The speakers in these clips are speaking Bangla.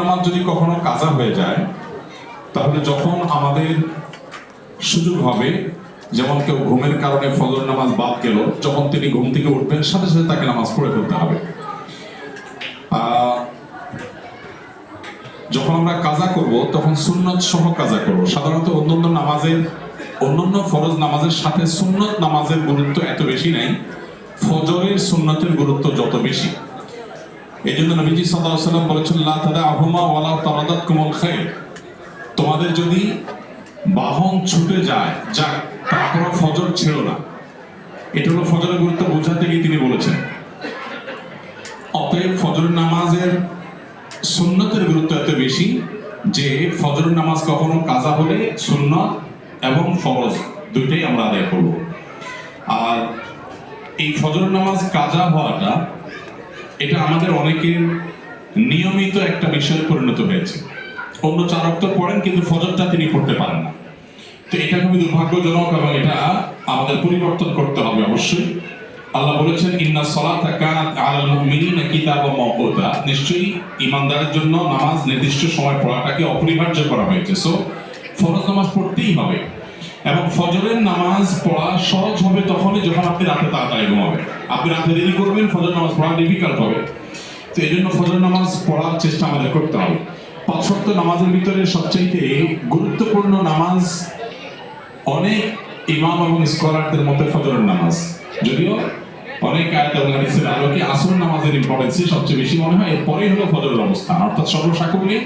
নামাজ যদি কখনো কাজা হয়ে যায়, তাহলে যখন আমাদের সুযোগ হবে, যেমন কেউ ঘুমের কারণে ফজর নামাজ বাদ গেল, যখন তিনি ঘুম থেকে উঠবেন সাথে সাথে তাকে নামাজ পড়ে ফেলতে হবে। যখন আমরা কাজা করব তখন সুন্নত সহ কাজা করব। সাধারণত অন্যান্য ফরজ নামাজের সাথে সুন্নত নামাজের গুরুত্ব এত বেশি নাই, ফজরের সুন্নতের গুরুত্ব যত বেশি। এই জন্য নবীজি সাল্লাল্লাহু আলাইহি ওয়াসাল্লাম বলেছেন, লা তাদাহুমা ওয়ালা তারাদাতকুমুল খায়র, তোমাদের যদি বাহন ছুটে যায় যাক, তারপর ফজর ছেড়ো না। এটা হলো ফজরের গুরুত্ব বোঝাতে গিয়ে তিনি বলেছেন। অতএব ফজরের নামাজের সুন্নতের গুরুত্ব এত বেশি যে ফজরের নামাজ কখনো কাজা হলে সুন্নত এবং ফরজ দুইটাই আমরা আদায় করব। আর এই ফজরের নামাজ কাজা হওয়াটা এটা আমাদের অনেকের নিয়মিত একটা বিষয়ে পরিণত হয়েছে। অন্য 4 ওয়াক্ত পড়েন কিন্তু ফজরটা তিনি পড়তে পারেন না। তো এটা খুবই দুর্ভাগ্যজনক এবং এটা আমাদের পরিবর্তন করতে হবে অবশ্যই। আল্লাহ বলেছেন, ইন্না সলাতা কানাত আলাল মুমিনিনা কিতাবাম মাওকুতা, নিশ্চয়ই ঈমানদারের জন্য নামাজ নির্দিষ্ট সময় পড়াটাকে অপরিহার্য করা হয়েছে। সো ফরজ নামাজ পড়তেই হবে এবং ফজরের নামাজ পড়া সহজ হবে তখনই যখন আপনি রাতে তাড়াতাড়ি ঘুমাবেন। আপনি রাতে দেরি করবেন, ফজর নামাজ পড়া ডিফিকাল্ট হবে। তো এই জন্য ফজর নামাজ পড়ার চেষ্টা আমাদের করতে হবে। 5 ওয়াক্ত নামাজের ভিতরে সবচেয়ে গুরুত্বপূর্ণ নামাজ অনেক ইমাম এবং স্কলারদের মধ্যে ফজরের নামাজ, যদিও অনেক আয়াত এবং হাদিসের আলোকে আসর নামাজের ইম্পর্টেন্সই সবচেয়ে বেশি মনে হয়, এরপরেই হলো ফজরের অবস্থান। অর্থাৎ সর্বসাকুল্যে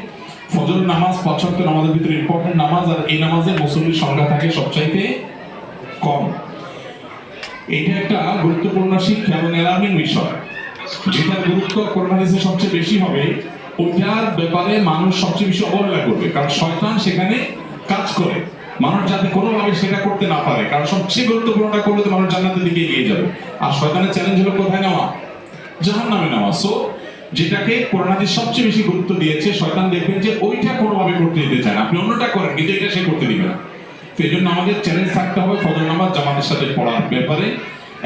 ফজরের নামাজ 5 ওয়াক্ত নামাজের ভিতরে ইম্পর্টেন্ট নামাজ, আর এই নামাজে মুসল্লির সংখ্যা থাকে সবচাইতে কম। এইটা একটা গুরুত্বপূর্ণ শিক্ষা এবং অ্যালার্মিং বিষয়। যেটার গুরুত্ব কোরআন হাদিসে সবচেয়ে বেশি হবে, ওইটার ব্যাপারে মানুষ সবচেয়ে বেশি অবহেলা করবে, কারণ শয়তান সেখানে কাজ করে। মানুষ যাতে কোনোভাবে সেটা করতে না পারে, কারণ সবচেয়ে গুরুত্বপূর্ণটা করলে তো মানুষ জান্নাতের দিকে এগিয়ে যাবে। আর শয়তানের চ্যালেঞ্জ হলো কোথায় নেওয়া? জাহান্নামে নেওয়া। সো যেটাকে কোরআন হাদিস সবচেয়ে বেশি গুরুত্ব দিয়েছে, শয়তান দেখবেন যে ওইটা কোনোভাবে করতে দিতে চায় না। আপনি অন্যটা করেন কিন্তু এটা সে করতে দিবে না। তো এই জন্য আমাদের চ্যালেঞ্জ থাকতে হবে ফজর নামাজ জামাতের সাথে পড়ার ব্যাপারে,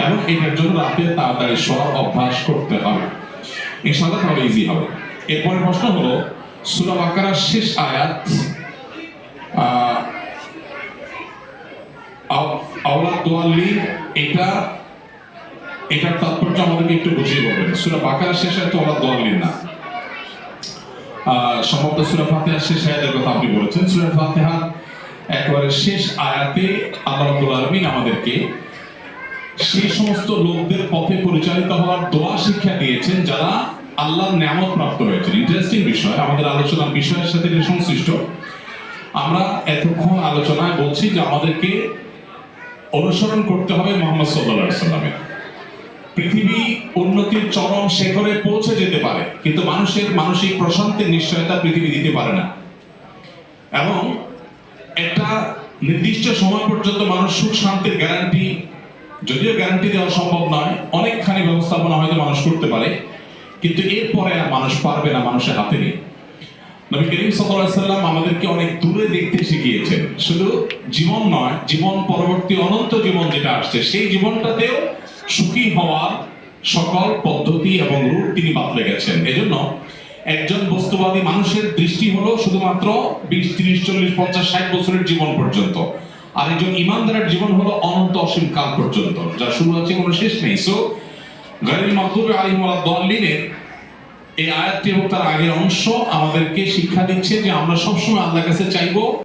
এবং এটার জন্য রাতে তাড়াতাড়ি শোয়ার অভ্যাস করতে হবে। ইনশাআল্লাহ তাহলে ইজি হবে। এরপরের প্রশ্ন হলো, সূরা বাকারার শেষ আয়াত আওলাদ দোয়াল্লিন, এটার তাৎপর্য আমাদেরকে একটু বুঝিয়ে বলবেন। সূরা বাকারার শেষ আয়াত আওলাদ দোয়াল্লিন না, সম্ভবত সূরা ফাতিহার শেষ আয়াতের কথা আপনি বলেছেন। সূরা ফাতিহার একেবারে শেষ আয়াতে আল্লাহ রাব্বুল আলামিন আমাদেরকে সেই সমস্ত লোকদের পথে পরিচালিত হওয়ার দোয়া শিক্ষা দিয়েছেন যারা আল্লাহর নিয়ামত প্রাপ্ত হয়েছে। ইন্টারেস্টিং বিষয়, আমাদের আলোচনার বিষয়ের সাথে এটা সংশ্লিষ্ট। আমরা এতক্ষণ আলোচনায় বলছি যে আমাদেরকে অনুসরণ করতে হবে মুহাম্মদ সাল্লাল্লাহু আলাইহি ওয়াসাল্লামের। পৃথিবী উন্নতির চরম শিখরে পৌঁছে যেতে পারে, কিন্তু মানুষের মানসিক প্রশান্তির নিশ্চয়তা পৃথিবী দিতে পারে না। এবং একটা নির্দিষ্ট সময় পর্যন্ত মানুষ সুখ শান্তির গ্যারান্টি, যদিও গ্যারান্টি দেওয়া সম্ভব নয়, অনেকখানি ব্যবস্থাপনা হয়তো মানুষ করতে পারে, কিন্তু এরপরে আর মানুষ পারবে না, মানুষের হাতে নেই। নবী করিম সাল্লাল্লাহু আলাইহি ওয়াসাল্লাম আমাদেরকে অনেক দূরে দেখতে শিখিয়েছেন। শুধু জীবন নয়, জীবন পরবর্তী অনন্ত জীবন যেটা আসছে, সেই জীবনটাতেও সুখী হওয়ার সকল পদ্ধতি এবং রূপ তিনি বাতলে গেছেন। এজন্য একজন বস্তুবাদী মানুষের দৃষ্টি হলো শুধুমাত্র 20, 30, 40, 50, 60 বছরের জীবন পর্যন্ত, আর একজন ইমানদারের জীবন হলো অনন্ত অসীম কাল পর্যন্ত, যার শুরু আছে কোনো শেষ নেই। সো গায়রুল মাগদুবি আলাইহিম ওয়ালাদ দাল্লিনের এই আয়াতটি এবং তার আগের অংশ আমাদেরকে শিক্ষা দিচ্ছে যে আমরা সবসময় আল্লাহর কাছে চাইবো